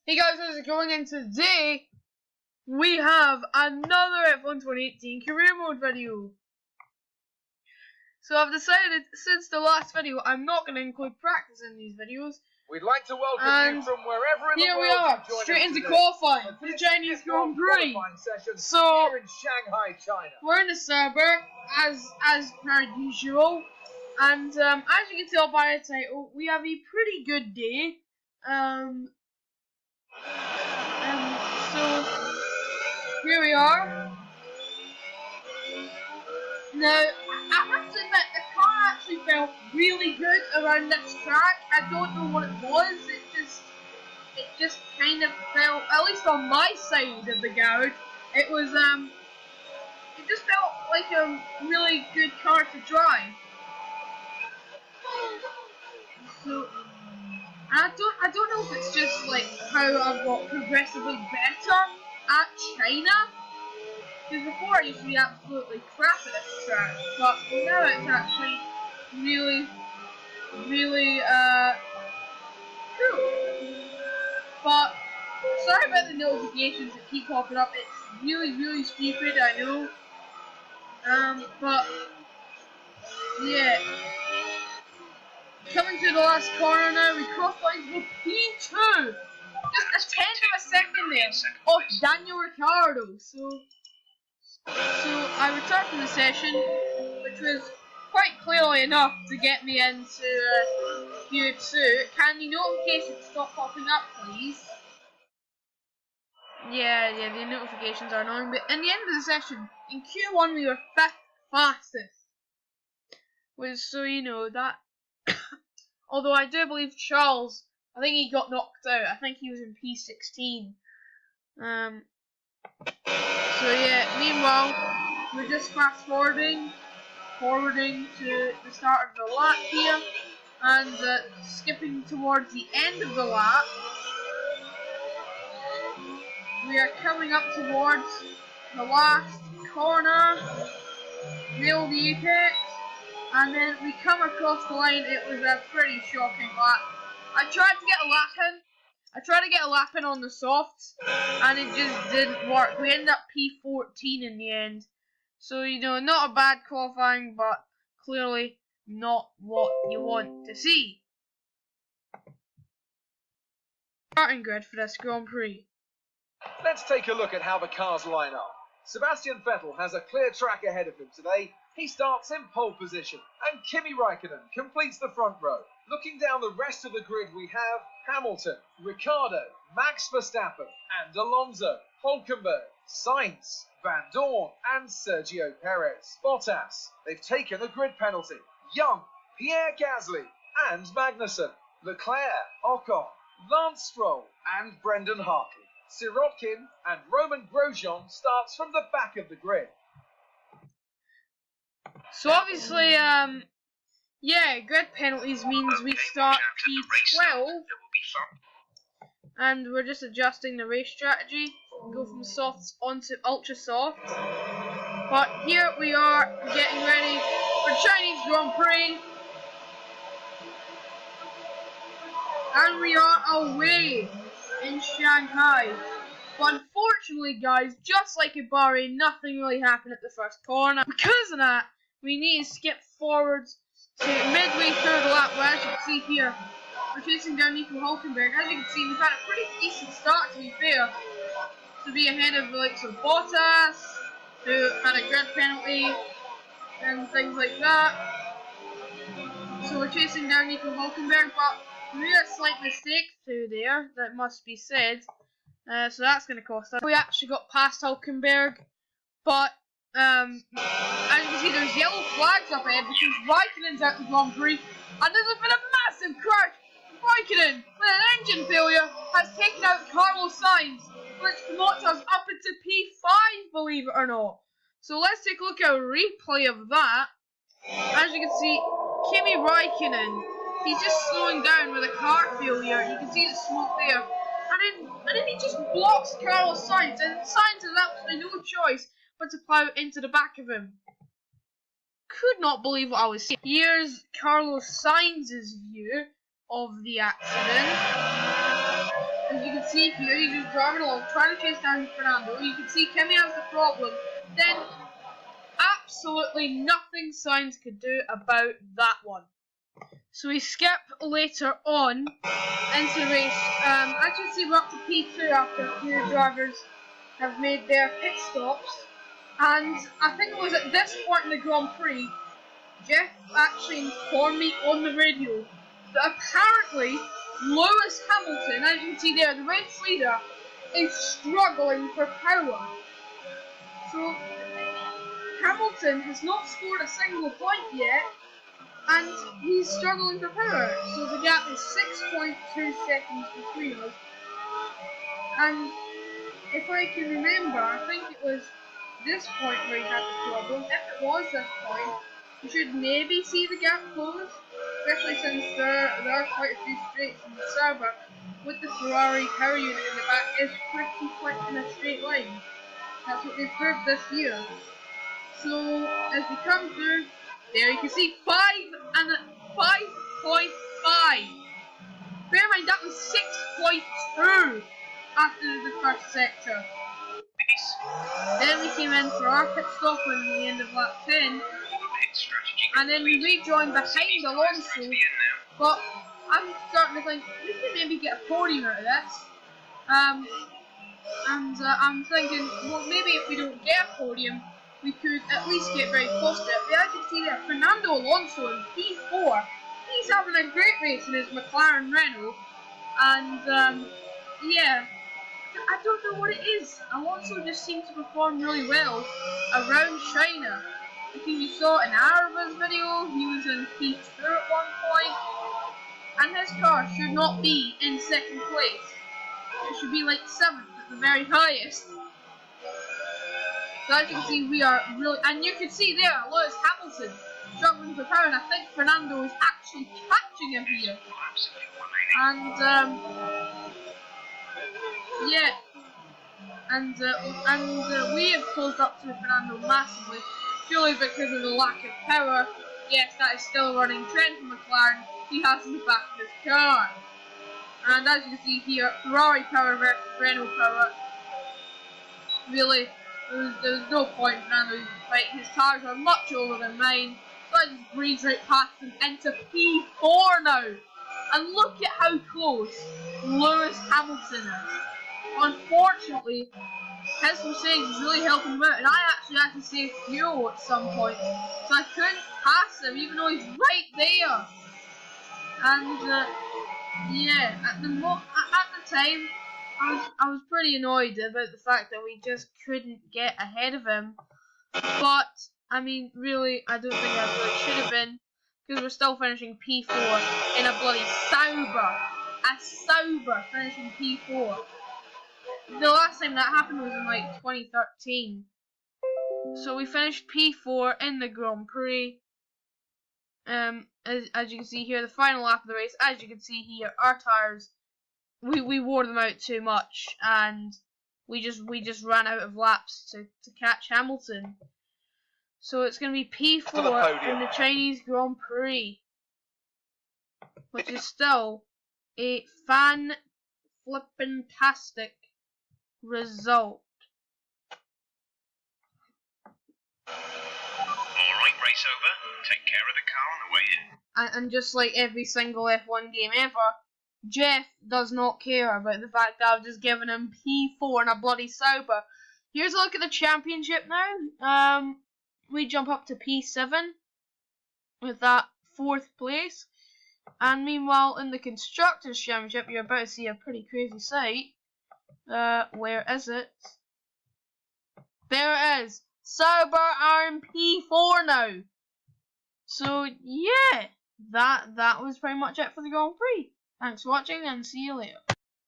Hey guys, how's it going? And today we have another F1 2018 career mode video. So I've decided since the last video I'm not going to include practice in these videos. We'd like to welcome you from wherever in the world here we are, straight into qualifying for the Chinese Grand Prix. So here in Shanghai, China. We're in the server as per usual, and as you can tell by the title, we have a pretty good day. So here we are. Now, I have to admit, the car actually felt really good around this track. I don't know what it was. It just kind of felt, at least on my side of the garage, it just felt like a really good car to drive. So I don't know if it's just like how I've got progressively better at China. Because before I used to be absolutely crap at this track, but now it's actually really cool. But sorry about the notifications that keep popping up. It's really stupid, I know. But yeah. Coming to the last corner now, we cross lines with P2. Just a tenth of a second there off Daniel Ricciardo. So I returned from the session, which was quite clearly enough to get me into Q2. Can the notifications stop popping up, please? Yeah, the notifications are annoying. But in the end of the session, in Q1 we were 5th fastest. So you know that. Although I do believe Charles, I think he got knocked out. I think he was in P16. So yeah, meanwhile, we're just fast forwarding to the start of the lap here, and skipping towards the end of the lap. We are coming up towards the last corner, nail the apex, and then we come across the line. It was a pretty shocking lap. I tried to get a lap in on the softs, and it just didn't work. We ended up P14 in the end. So, you know, not a bad qualifying, but clearly not what you want to see. Starting grid for this Grand Prix. Let's take a look at how the cars line up. Sebastian Vettel has a clear track ahead of him today. He starts in pole position, and Kimi Raikkonen completes the front row. Looking down the rest of the grid, we have Hamilton, Ricciardo, Max Verstappen, and Alonso, Hülkenberg, Sainz, Van Dorn, and Sergio Perez. Bottas, they've taken a grid penalty. Young, Pierre Gasly, and Magnussen. Leclerc, Ocon, Lance Stroll, and Brendan Hartley. Sirotkin and Roman Grosjean starts from the back of the grid. So obviously, grid penalties means we start P12, and we're just adjusting the race strategy, go from softs onto ultra soft. But here we are getting ready for Chinese Grand Prix, and we are away in Shanghai. But unfortunately, guys, just like in Bahrain, nothing really happened at the first corner. Because of that, we need to skip forwards to midway through the lap, where, as you can see here, we're chasing down Nico Hülkenberg. As you can see, we've had a pretty decent start, to be fair, to be ahead of the likes of Bottas, who had a grid penalty and things like that. So we're chasing down Nico Hülkenberg, but we made a slight mistake through there, that must be said. So that's going to cost us. We actually got past Hülkenberg, but as you can see, there's yellow flags up ahead because Raikkonen's out the Grand Prix, and there's been a massive crash. Raikkonen, with an engine failure, has taken out Carlos Sainz, which promotes us up into P5, believe it or not. So let's take a look at a replay of that. As you can see, Kimi Raikkonen, he's just slowing down with a car failure. You can see the smoke there. And then he just blocks Carlos Sainz, and Sainz has absolutely no choice but to plow into the back of him. Could not believe what I was seeing. Here's Carlos Sainz's view of the accident. As you can see here, he's just driving along, trying to chase down Fernando. You can see Kimi has the problem. Then, absolutely nothing Sainz could do about that one. So we skip later on into the race. As you can see, we're up to P2 after a few drivers have made their pit stops. And I think it was at this point in the Grand Prix, Jeff actually informed me on the radio that apparently Lewis Hamilton, as you can see there, the race leader, is struggling for power. So Hamilton has not scored a single point yet, and he's struggling for power. So the gap is 6.2 seconds between us. And if I can remember, I think it was this point where he had the problem. If it was this point, we should maybe see the gap close, especially since there are quite a few straights in the Sauber with the Ferrari power unit in the back is pretty quick in a straight line. That's what they've proved this year. So as we come through, there you can see 5.5. Bear in mind that was 6.2 after the first sector. Then we came in for our pit stop at the end of lap 10, and then we rejoined behind Alonso. But I'm starting to think we can maybe get a podium out of this. I'm thinking, well, maybe if we don't get a podium, we could at least get very close to it. But as you can see there, Fernando Alonso in P4, he's having a great race in his McLaren Renault, and yeah, I don't know what it is. Alonso just seemed to perform really well around China. I think you saw in Araba's video, he was in P2 at one point, and his car should not be in second place. It should be like 7th at the very highest. So as you can see, we are really, and you can see there, Lewis Hamilton struggling for power, and I think Fernando is actually catching him here. And yeah, and we have closed up to Fernando massively, purely because of the lack of power. Yes, that is still a running trend for McLaren. He has in the back of his car. And as you can see here, Ferrari power versus Renault power. Really, there was no point in Fernando's fight. His tires are much older than mine. So I just breeze right past him into P4 now. And look at how close Lewis Hamilton is. Unfortunately, his Mercedes is really helping him out, and I actually had to save fuel at some point, so I couldn't pass him even though he's right there. And yeah, at the time, I was pretty annoyed about the fact that we just couldn't get ahead of him. But I mean, really, I don't think I really should have been, because we're still finishing P4 in a bloody Sauber finishing P4. The last time that happened was in like 2013. So we finished P4 in the Grand Prix. As you can see here, the final lap of the race. As you can see here, our tires, we wore them out too much, and we just ran out of laps to catch Hamilton. So it's going to be P4 in the Chinese Grand Prix, which is still a fan-flippin-tastic result. Alright, race over. Take care of the car on the way in. And just like every single F1 game ever, Jeff does not care about the fact that I've just given him P4 in a bloody Sauber. Here's a look at the championship now. We jump up to P7 with that 4th place. And meanwhile, in the Constructors' Championship, you're about to see a pretty crazy sight. Where is it? There it is. Sauber are in P4 now. So yeah, that was pretty much it for the Grand Prix. Thanks for watching, and see you later.